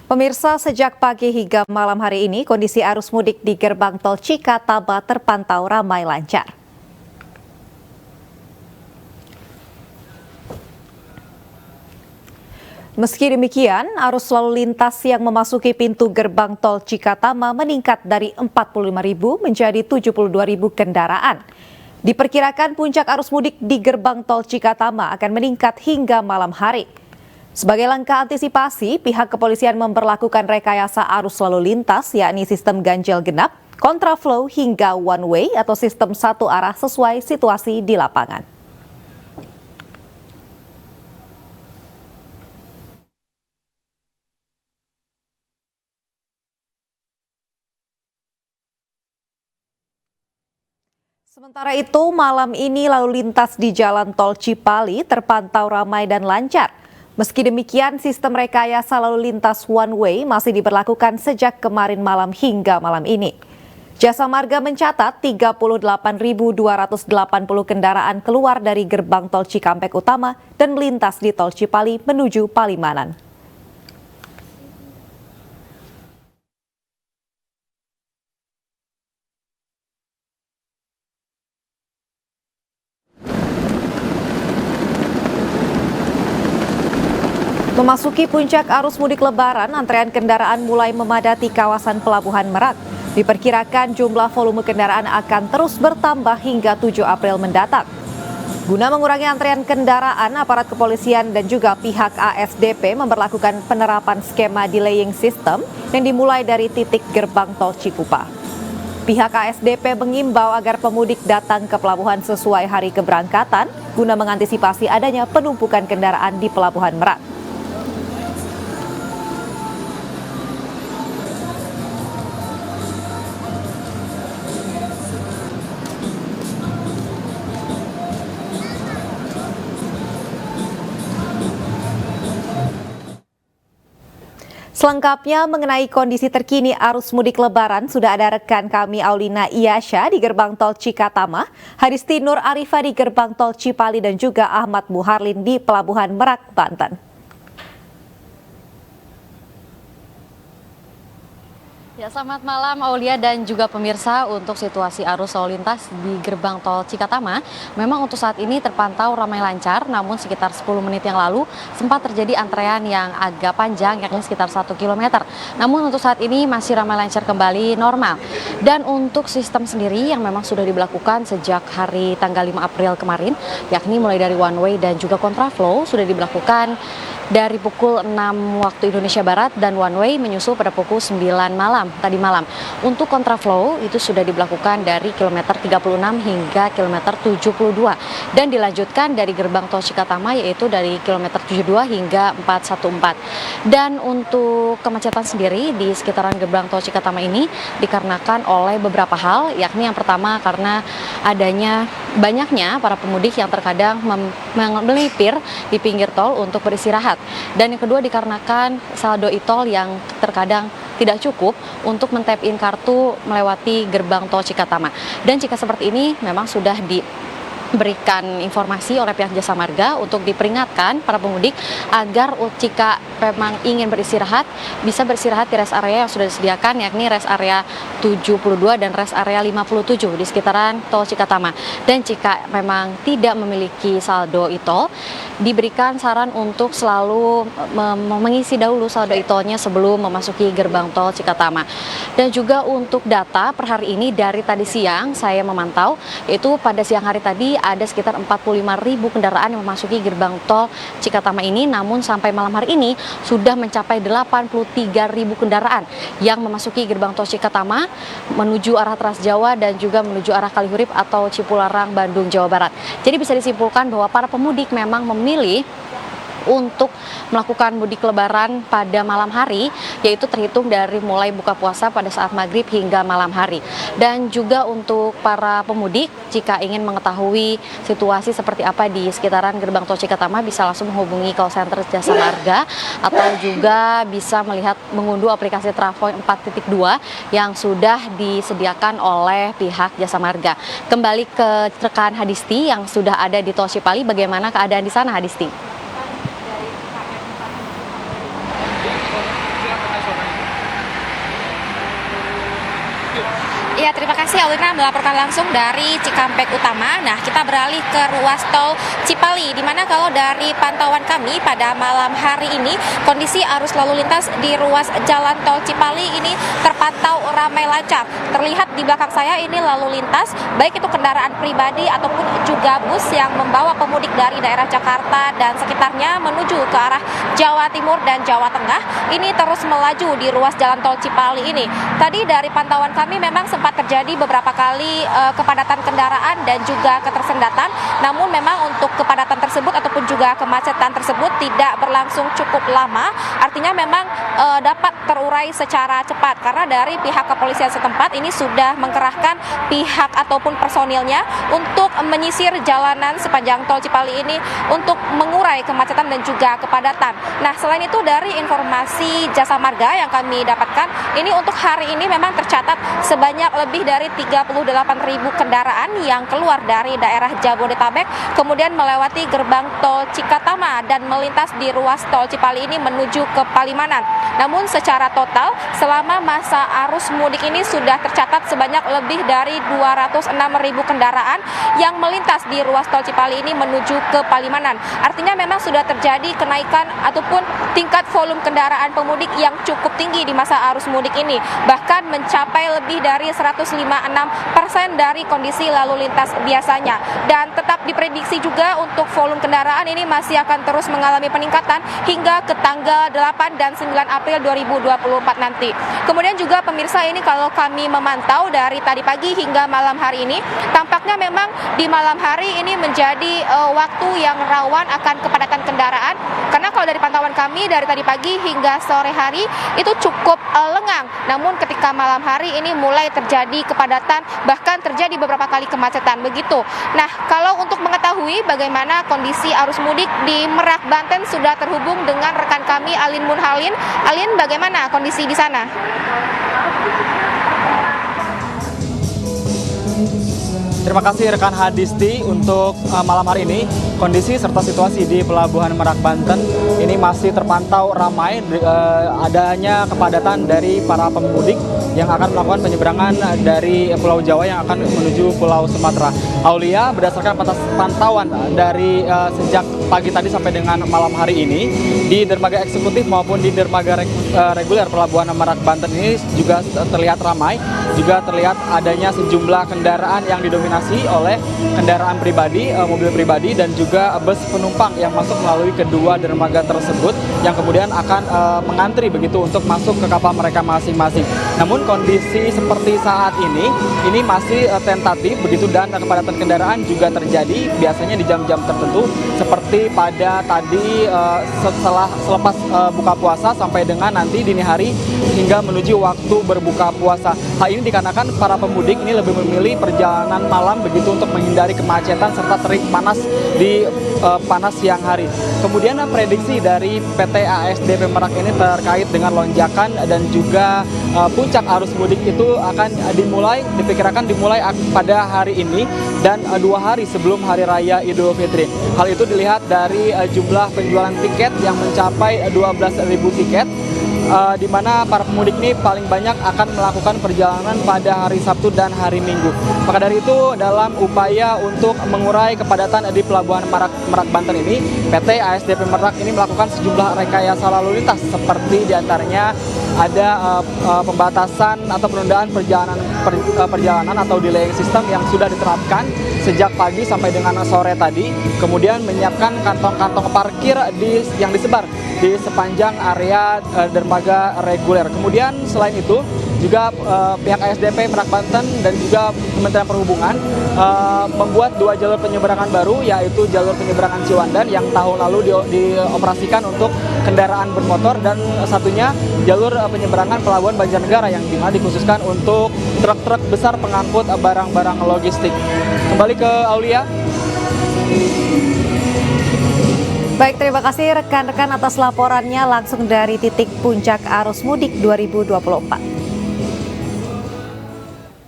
Pemirsa, sejak pagi hingga malam hari ini, kondisi arus mudik di gerbang tol Cikatama terpantau ramai lancar. Meski demikian, arus lalu lintas yang memasuki pintu gerbang tol Cikatama meningkat dari 45.000 menjadi 72.000 kendaraan. Diperkirakan puncak arus mudik di gerbang tol Cikatama akan meningkat hingga malam hari. Sebagai langkah antisipasi, pihak kepolisian memberlakukan rekayasa arus lalu lintas, yakni sistem ganjil genap, kontraflow hingga one way atau sistem satu arah sesuai situasi di lapangan. Sementara itu, malam ini lalu lintas di Jalan Tol Cipali terpantau ramai dan lancar. Meski demikian, sistem rekayasa lalu lintas one way masih diberlakukan sejak kemarin malam hingga malam ini. Jasa Marga mencatat 38.280 kendaraan keluar dari gerbang tol Cikampek Utama dan melintas di tol Cipali menuju Palimanan. Memasuki puncak arus mudik Lebaran, antrean kendaraan mulai memadati kawasan Pelabuhan Merak. Diperkirakan jumlah volume kendaraan akan terus bertambah hingga 7 April mendatang. Guna mengurangi antrean kendaraan, aparat kepolisian dan juga pihak ASDP memberlakukan penerapan skema delaying system yang dimulai dari titik gerbang tol Cikupa. Pihak ASDP mengimbau agar pemudik datang ke pelabuhan sesuai hari keberangkatan guna mengantisipasi adanya penumpukan kendaraan di Pelabuhan Merak. Selengkapnya mengenai kondisi terkini arus mudik Lebaran, sudah ada rekan kami Aulina Iyasha di gerbang tol Cikatama, Hadisti Nur Arifah di gerbang tol Cipali dan juga Ahmad Muharlin di Pelabuhan Merak, Banten. Ya, selamat malam Aulia dan juga pemirsa. Untuk situasi arus lalu lintas di gerbang tol Cikatama, memang untuk saat ini terpantau ramai lancar, namun sekitar 10 menit yang lalu sempat terjadi antrean yang agak panjang, yakni sekitar 1 km. Namun untuk saat ini masih ramai lancar kembali normal. Dan untuk sistem sendiri yang memang sudah diberlakukan sejak hari tanggal 5 April kemarin, yakni mulai dari one way dan juga kontraflow sudah diberlakukan dari pukul 6 waktu Indonesia Barat dan one way menyusul pada pukul 9 malam tadi malam. Untuk kontraflow itu sudah diberlakukan dari kilometer 36 hingga kilometer 72 dan dilanjutkan dari gerbang tol Cikatama yaitu dari kilometer 72 hingga 414. Dan untuk kemacetan sendiri di sekitaran gerbang tol Cikatama ini dikarenakan oleh beberapa hal, yakni yang pertama karena adanya banyaknya para pemudik yang terkadang melipir di pinggir tol untuk beristirahat. Dan yang kedua dikarenakan saldo e-tol yang terkadang tidak cukup untuk men-tap in kartu melewati gerbang tol Cikatama. Dan jika seperti ini memang sudah diberikan informasi oleh pihak Jasa Marga untuk diperingatkan para pemudik agar jika memang ingin beristirahat bisa beristirahat di rest area yang sudah disediakan, yakni rest area 72 dan rest area 57 di sekitaran tol Cikatama. Dan jika memang tidak memiliki saldo e-tol, diberikan saran untuk selalu mengisi dahulu saldo e-tolnya sebelum memasuki gerbang tol Cikatama. Dan juga untuk data per hari ini dari tadi siang saya memantau, yaitu pada siang hari tadi ada sekitar 45.000 kendaraan yang memasuki gerbang tol Cikatama ini, namun sampai malam hari ini sudah mencapai 83.000 kendaraan yang memasuki gerbang tol Cikatama menuju arah Trans Jawa dan juga menuju arah Kalihurip atau Cipularang, Bandung, Jawa Barat. Jadi bisa disimpulkan bahwa para pemudik memang memilih untuk melakukan mudik lebaran pada malam hari, yaitu terhitung dari mulai buka puasa pada saat maghrib hingga malam hari. Dan juga untuk para pemudik, jika ingin mengetahui situasi seperti apa di sekitaran gerbang tol Cikatama, bisa langsung menghubungi call center Jasa Marga atau juga bisa mengunduh aplikasi Travoy 4.2 yang sudah disediakan oleh pihak Jasa Marga. Kembali ke rekan Hadisti yang sudah ada di tol Cipali, bagaimana keadaan di sana, Hadisti? Ya, terima kasih Alina melaporkan langsung dari Cikampek Utama. Nah, kita beralih ke ruas tol Cipali, di mana kalau dari pantauan kami pada malam hari ini, kondisi arus lalu lintas di ruas jalan tol Cipali ini terpantau ramai lancar. Terlihat di belakang saya ini lalu lintas, baik itu kendaraan pribadi ataupun juga bus yang membawa pemudik dari daerah Jakarta dan sekitarnya menuju ke arah Jawa Timur dan Jawa Tengah, ini terus melaju di ruas jalan tol Cipali ini. Tadi dari pantauan kami memang sempat terjadi beberapa kali kepadatan kendaraan dan juga ketersendatan, namun memang untuk kepadatan tersebut ataupun juga kemacetan tersebut tidak berlangsung cukup lama, artinya memang dapat terurai secara cepat karena dari pihak kepolisian setempat ini sudah mengerahkan pihak ataupun personilnya untuk menyisir jalanan sepanjang tol Cipali ini untuk mengurai kemacetan dan juga kepadatan. Nah, selain itu dari informasi Jasa Marga yang kami dapatkan, ini untuk hari ini memang tercatat sebanyak lebih dari 38.000 kendaraan yang keluar dari daerah Jabodetabek, kemudian melewati gerbang tol Cikatama dan melintas di ruas tol Cipali ini menuju ke Palimanan. Namun secara total, selama masa arus mudik ini sudah tercatat sebanyak lebih dari 206.000 kendaraan yang melintas di ruas tol Cipali ini menuju ke Palimanan. Artinya memang sudah terjadi kenaikan ataupun tingkat volume kendaraan pemudik yang cukup tinggi di masa arus mudik ini, bahkan mencapai lebih dari 156% dari kondisi lalu lintas biasanya. Dan tetap diprediksi juga untuk volume kendaraan ini masih akan terus mengalami peningkatan hingga ke tanggal 8 dan 9 April 2024 nanti. Kemudian juga pemirsa, ini kalau kami memantau dari tadi pagi hingga malam hari ini, tampaknya memang di malam hari ini menjadi waktu yang rawan akan kepadatan kendaraan, karena kalau dari pantauan kami dari tadi pagi hingga sore hari itu cukup lengang. Namun ketika malam hari ini mulai terjadi kepadatan, bahkan terjadi beberapa kali kemacetan begitu. Nah, kalau untuk mengetahui bagaimana kondisi arus mudik di Merak, Banten, sudah terhubung dengan rekan kami Alin Munhalin. Alin, bagaimana kondisi di sana? Terima kasih rekan Hadisti untuk malam hari ini. Kondisi serta situasi di Pelabuhan Merak Banten ini masih terpantau ramai, adanya kepadatan dari para pemudik yang akan melakukan penyeberangan dari Pulau Jawa yang akan menuju Pulau Sumatera. Aulia, berdasarkan pantauan dari sejak pagi tadi sampai dengan malam hari ini, di dermaga eksekutif maupun di dermaga reguler Pelabuhan Merak Banten ini juga terlihat ramai, juga terlihat adanya sejumlah kendaraan yang didominasi oleh kendaraan pribadi, mobil pribadi, dan juga bus penumpang yang masuk melalui kedua dermaga tersebut yang kemudian akan mengantri begitu untuk masuk ke kapal mereka masing-masing. Namun kondisi seperti saat ini masih tentatif begitu, dan kepadatan kendaraan juga terjadi biasanya di jam-jam tertentu seperti pada tadi selepas buka puasa sampai dengan nanti dini hari hingga menuju waktu berbuka puasa. Hal ini dikarenakan para pemudik ini lebih memilih perjalanan malam begitu untuk menghindari kemacetan serta terik panas di panas siang hari. Kemudian prediksi dari PT ASDP Merak ini terkait dengan lonjakan dan juga puncak arus mudik itu akan diperkirakan dimulai pada hari ini dan 2 hari sebelum Hari Raya Idul Fitri. Hal itu dilihat dari jumlah penjualan tiket yang mencapai 12.000 tiket, di mana para pemudik ini paling banyak akan melakukan perjalanan pada hari Sabtu dan hari Minggu. Maka dari itu, dalam upaya untuk mengurai kepadatan di Pelabuhan Merak Banten ini, PT ASDP Merak ini melakukan sejumlah rekayasa lalu lintas, seperti diantaranya ada pembatasan atau penundaan perjalanan atau delaying system yang sudah diterapkan sejak pagi sampai dengan sore tadi. Kemudian menyiapkan kantong-kantong parkir yang disebar di sepanjang area dermaga reguler. Kemudian selain itu juga pihak ASDP Merak Banten dan juga Kementerian Perhubungan membuat 2 jalur penyeberangan baru, yaitu jalur penyeberangan Ciwandan yang tahun lalu dioperasikan untuk kendaraan bermotor, dan satunya jalur penyeberangan Pelabuhan Banjarnegara yang dimana dikhususkan untuk truk-truk besar pengangkut barang-barang logistik. Kembali ke Aulia. Baik, terima kasih rekan-rekan atas laporannya langsung dari titik puncak arus mudik 2024.